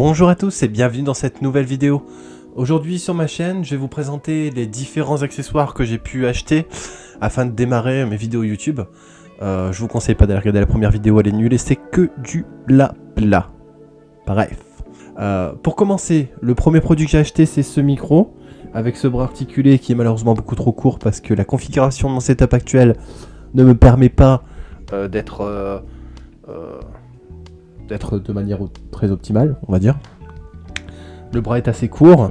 Bonjour à tous et bienvenue dans cette nouvelle vidéo. Aujourd'hui sur ma chaîne, je vais vous présenter les différents accessoires que j'ai pu acheter afin de démarrer mes vidéos YouTube. Je vous conseille pas d'aller regarder la première vidéo, elle est nulle et c'est que du blabla. Bref. Pour commencer, le premier produit que j'ai acheté c'est ce micro avec ce bras articulé qui est malheureusement beaucoup trop court parce que la configuration de mon setup actuel ne me permet pas d'être de manière très optimale, on va dire. Le bras est assez court.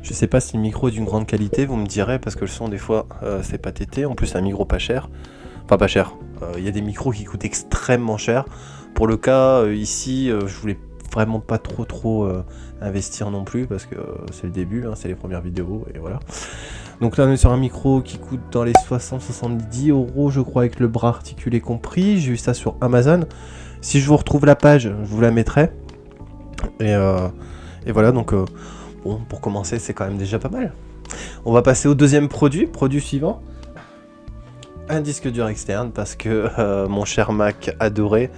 Je sais pas si le micro est d'une grande qualité, vous me direz, parce que le son des fois c'est pas tété. En plus c'est un micro pas cher. Enfin pas cher. Il y a des micros qui coûtent extrêmement cher. Pour le cas ici, je voulais vraiment pas trop investir non plus parce que c'est le début, hein, c'est les premières vidéos et voilà. Donc là on est sur un micro qui coûte dans les 60-70 € je crois avec le bras articulé compris. J'ai eu ça sur Amazon. Si je vous retrouve la page, je vous la mettrai. Et voilà, donc bon, pour commencer, c'est quand même déjà pas mal. On va passer au deuxième produit suivant. Un disque dur externe, parce que mon cher Mac adoré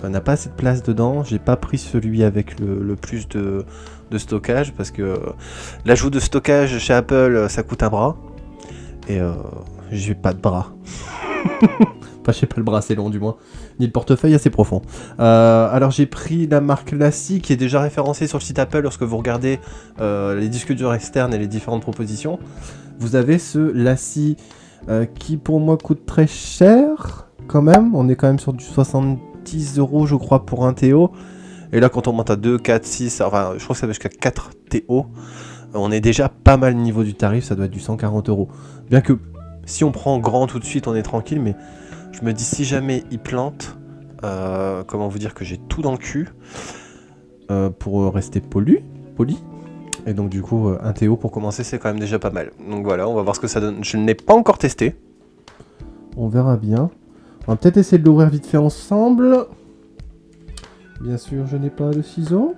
n'a pas assez de place dedans. J'ai pas pris celui avec le plus de stockage, parce que l'ajout de stockage chez Apple, ça coûte un bras. Et j'ai pas de bras. Enfin, je sais pas, le bras assez long du moins, ni le portefeuille assez profond. Alors j'ai pris la marque LaCie qui est déjà référencée sur le site Apple. Lorsque vous regardez les disques durs externes et les différentes propositions, vous avez ce LaCie qui pour moi coûte très cher quand même. On est quand même sur du 70 € je crois pour un TO. Et là quand on monte à 2, 4, 6, enfin je crois que ça va jusqu'à 4 TO, on est déjà pas mal au niveau du tarif, ça doit être du 140 €. Bien que si on prend grand tout de suite on est tranquille, mais je me dis si jamais il plante, comment vous dire que j'ai tout dans le cul pour rester poli. Et donc du coup un TO pour commencer c'est quand même déjà pas mal. Donc voilà, on va voir ce que ça donne. Je ne l'ai pas encore testé. On verra bien. On va peut-être essayer de l'ouvrir vite fait ensemble. Bien sûr je n'ai pas de ciseaux.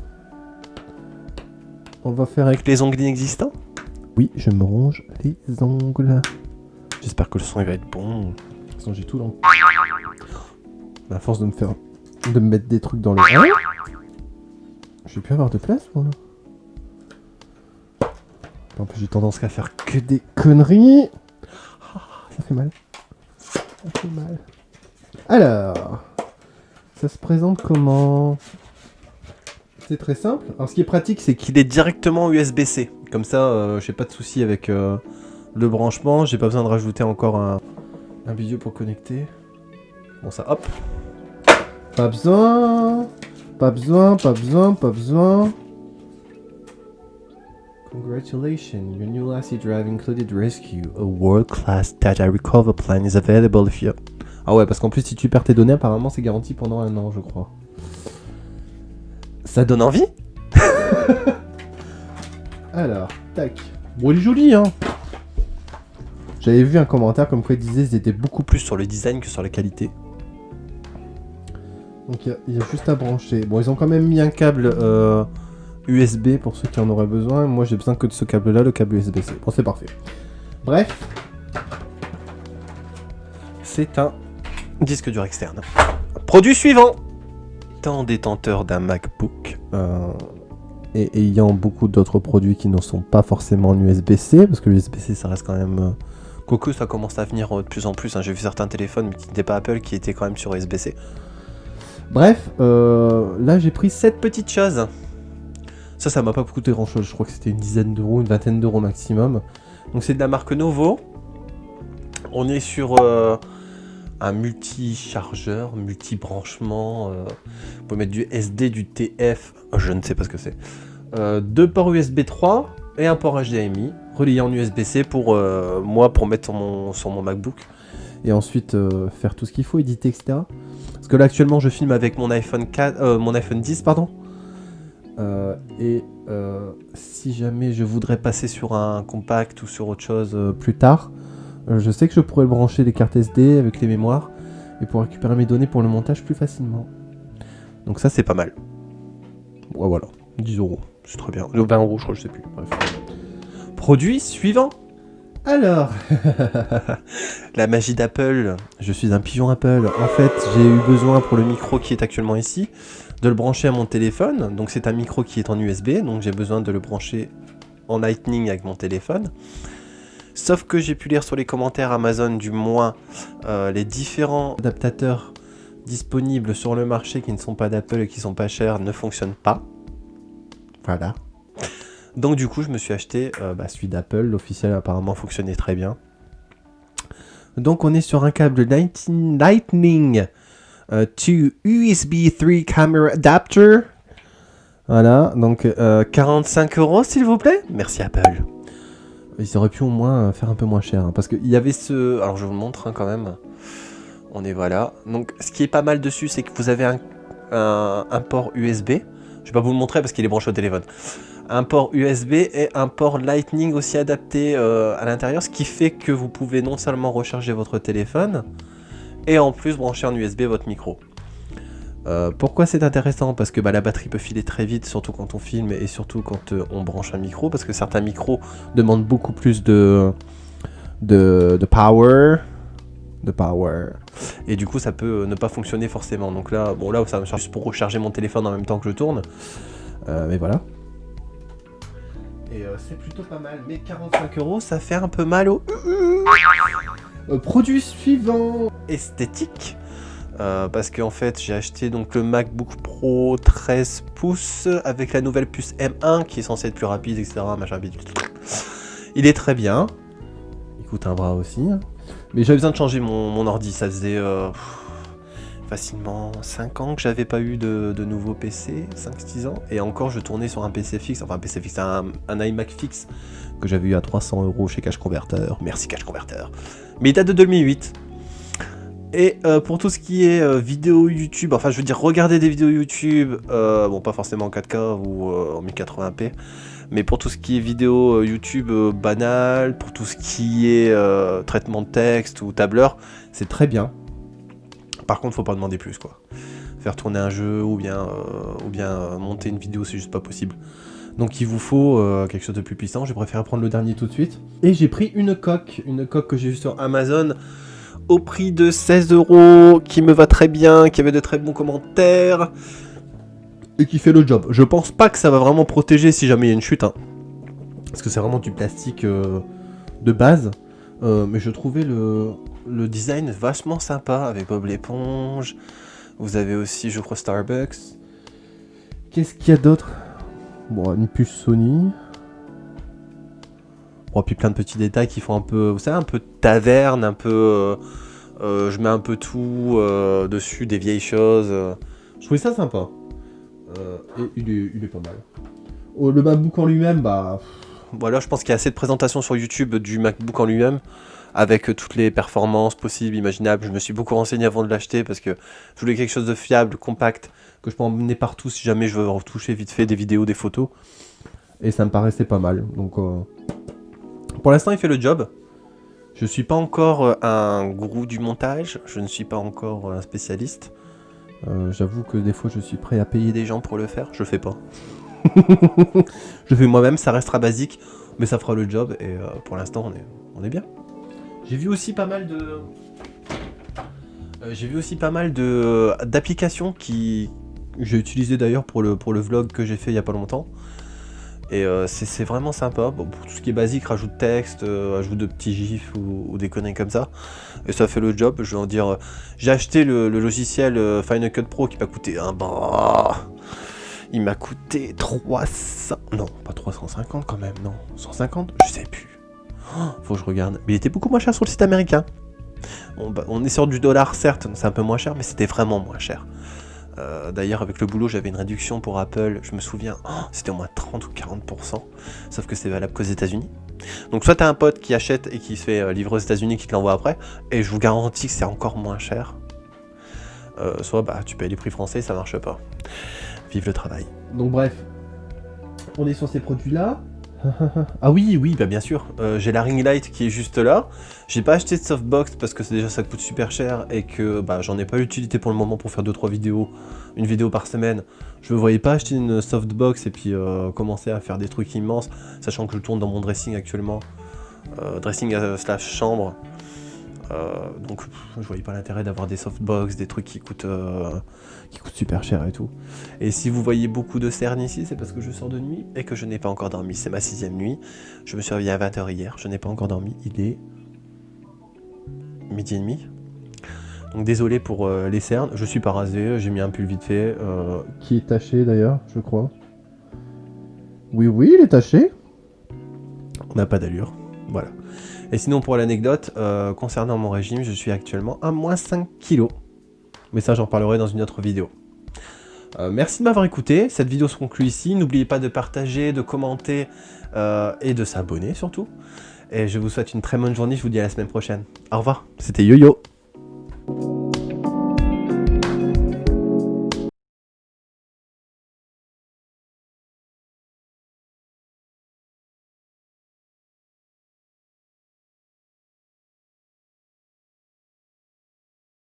On va faire avec les ongles inexistants. Oui, je me ronge les ongles. J'espère que le son il va être bon. J'ai tout dans le... À force de me mettre des trucs dans le... Je vais plus avoir de place moi. En plus j'ai tendance à faire que des conneries. Ça fait mal. Ça fait mal. Alors, ça se présente comment? C'est très simple. Alors ce qui est pratique c'est qu'il est directement USB-C. Comme ça j'ai pas de soucis avec le branchement. J'ai pas besoin de rajouter encore un bidule pour connecter. Bon ça hop. Pas besoin. Congratulations, your new LaCie drive included Rescue, a world-class data recovery plan is available if you... Ah ouais, parce qu'en plus si tu perds tes données, apparemment c'est garanti pendant 1 an je crois. Ça donne envie. Alors, tac. Bon il est joli hein. J'avais vu un commentaire comme quoi ils disaient qu'ils étaient beaucoup plus sur le design que sur la qualité. Donc il y a juste à brancher. Bon, ils ont quand même mis un câble USB pour ceux qui en auraient besoin. Moi, j'ai besoin que de ce câble-là, le câble USB-C. Bon, c'est parfait. Bref. C'est un disque dur externe. Produit suivant. Étant détenteur d'un MacBook et ayant beaucoup d'autres produits qui ne sont pas forcément en USB-C, parce que l'USB-C, ça reste quand même... Quoique ça commence à venir de plus en plus, hein. J'ai vu certains téléphones qui n'étaient pas Apple qui étaient quand même sur USB-C. Bref, là j'ai pris cette petite chose. Ça m'a pas coûté grand chose, je crois que c'était une dizaine d'euros, une vingtaine d'euros maximum. Donc c'est de la marque Novo. On est sur un multi-chargeur, multi-branchement. Vous pouvez mettre du SD, du TF, je ne sais pas ce que c'est. 2 ports USB 3 et un port HDMI relié en USB-C pour moi pour mettre sur mon MacBook et ensuite faire tout ce qu'il faut, éditer, etc. Parce que là actuellement je filme avec mon iPhone 10 pardon. Si jamais je voudrais passer sur un compact ou sur autre chose plus tard, je sais que je pourrais brancher les cartes SD avec les mémoires et pour récupérer mes données pour le montage plus facilement. Donc ça c'est pas mal. Ouais, voilà, 10 €, c'est très bien. 20 € je crois, je sais plus. Bref. Produit suivant. Alors, la magie d'Apple, je suis un pigeon Apple. En fait, j'ai eu besoin pour le micro qui est actuellement ici, de le brancher à mon téléphone. Donc c'est un micro qui est en USB, donc j'ai besoin de le brancher en Lightning avec mon téléphone. Sauf que j'ai pu lire sur les commentaires Amazon du moins les différents adaptateurs disponibles sur le marché qui ne sont pas d'Apple et qui sont pas chers ne fonctionnent pas. Voilà. Donc du coup je me suis acheté celui d'Apple, l'officiel apparemment fonctionnait très bien. Donc on est sur un câble Lightning to USB 3 camera adapter. Voilà, donc 45 € s'il vous plaît. Merci Apple. Ils auraient pu au moins faire un peu moins cher. Hein, parce qu'il y avait ce... Alors je vous le montre quand même. On est voilà. Donc ce qui est pas mal dessus, c'est que vous avez un port USB. Je vais pas vous le montrer parce qu'il est branché au téléphone. Un port USB et un port Lightning aussi adapté à l'intérieur. Ce qui fait que vous pouvez non seulement recharger votre téléphone et en plus brancher en USB votre micro. Pourquoi c'est intéressant? Parce que la batterie peut filer très vite, surtout quand on filme et surtout quand on branche un micro, parce que certains micros demandent beaucoup plus de power. Et du coup ça peut ne pas fonctionner forcément. Donc là, bon là ça me charge juste pour recharger mon téléphone en même temps que je tourne. Mais voilà. Et c'est plutôt pas mal. Mais 45 € ça fait un peu mal au... Produit suivant. Esthétique. Parce qu'en fait j'ai acheté donc le MacBook Pro 13 pouces avec la nouvelle puce M1 qui est censée être plus rapide, etc. Machin bidule. Il est très bien. Il coûte un bras aussi. Mais j'avais besoin de changer mon ordi. Ça faisait facilement 5 ans que j'avais pas eu de nouveau PC. 5-6 ans. Et encore je tournais sur un PC fixe. Enfin un PC fixe, un iMac fixe que j'avais eu à 300 € chez Cash Converter. Merci Cash Converter. Mais il date de 2008. Et pour tout ce qui est vidéo YouTube, enfin je veux dire regarder des vidéos YouTube, bon pas forcément en 4K ou en 1080p, mais pour tout ce qui est vidéo YouTube banal, pour tout ce qui est traitement de texte ou tableur, c'est très bien. Par contre faut pas demander plus quoi. Faire tourner un jeu ou bien monter une vidéo c'est juste pas possible. Donc il vous faut quelque chose de plus puissant, j'ai préféré prendre le dernier tout de suite. Et j'ai pris une coque que j'ai vue sur Amazon, au prix de 16 €, qui me va très bien, qui avait de très bons commentaires, et qui fait le job. Je pense pas que ça va vraiment protéger si jamais il y a une chute, hein, parce que c'est vraiment du plastique de base, mais je trouvais le design vachement sympa, avec Bob l'éponge, vous avez aussi, je crois, Starbucks. Qu'est-ce qu'il y a d'autre? Bon, une puce Sony. Bon, puis plein de petits détails qui font un peu, vous savez, un peu taverne, un peu... je mets un peu tout dessus, des vieilles choses. Je trouvais ça sympa. Et il est pas mal. Le MacBook en lui-même, voilà, je pense qu'il y a assez de présentations sur YouTube du MacBook en lui-même, avec toutes les performances possibles, imaginables. Je me suis beaucoup renseigné avant de l'acheter, parce que je voulais quelque chose de fiable, compact, que je peux emmener partout si jamais je veux retoucher vite fait des vidéos, des photos. Et ça me paraissait pas mal, donc... Pour l'instant, il fait le job. Je suis pas encore un gourou du montage, je ne suis pas encore un spécialiste. J'avoue que des fois, je suis prêt à payer des gens pour le faire. Je fais pas. Je fais moi-même, ça restera basique, mais ça fera le job. Et pour l'instant, on est bien. J'ai vu aussi pas mal d'applications qui j'ai utilisé d'ailleurs pour le vlog que j'ai fait il y a pas longtemps. Et c'est vraiment sympa. Bon, pour tout ce qui est basique, rajout de texte, ajout de petits gifs ou des conneries comme ça. Et ça fait le job. Je vais en dire. J'ai acheté le logiciel Final Cut Pro qui m'a coûté un bras. Il m'a coûté 300. Non, pas 350 quand même. Non, 150. Je sais plus. Oh, faut que je regarde. Mais il était beaucoup moins cher sur le site américain. On est sur du dollar, certes, c'est un peu moins cher, mais c'était vraiment moins cher. D'ailleurs avec le boulot j'avais une réduction pour Apple, je me souviens, c'était au moins 30 ou 40%, sauf que c'est valable qu'aux États-Unis. Donc soit t'as un pote qui achète et qui se fait livrer aux États-Unis qui te l'envoie après, et je vous garantis que c'est encore moins cher. Soit tu payes les prix français, ça marche pas. Vive le travail. Donc bref, on est sur ces produits là. Ah oui, bien sûr. J'ai la ring light qui est juste là. J'ai pas acheté de softbox parce que déjà ça coûte super cher et que j'en ai pas l'utilité pour le moment pour faire 2-3 vidéos, une vidéo par semaine. Je me voyais pas acheter une softbox et puis commencer à faire des trucs immenses, sachant que je tourne dans mon dressing actuellement. dressing slash chambre. Donc je voyais pas l'intérêt d'avoir des softbox, des trucs qui coûtent super cher et tout. Et si vous voyez beaucoup de cernes ici, c'est parce que je sors de nuit et que je n'ai pas encore dormi. C'est ma 6e nuit. Je me suis réveillé à 20 h hier, je n'ai pas encore dormi. Il est 12h30. Donc désolé pour les cernes, je suis pas rasé, j'ai mis un pull vite fait, qui est taché d'ailleurs, je crois. Oui, il est taché. On n'a pas d'allure, voilà. Et sinon pour l'anecdote, concernant mon régime, je suis actuellement à moins 5 kg. Mais ça j'en parlerai dans une autre vidéo. Merci de m'avoir écouté, cette vidéo se conclut ici. N'oubliez pas de partager, de commenter et de s'abonner surtout. Et je vous souhaite une très bonne journée, je vous dis à la semaine prochaine. Au revoir, c'était YoYo.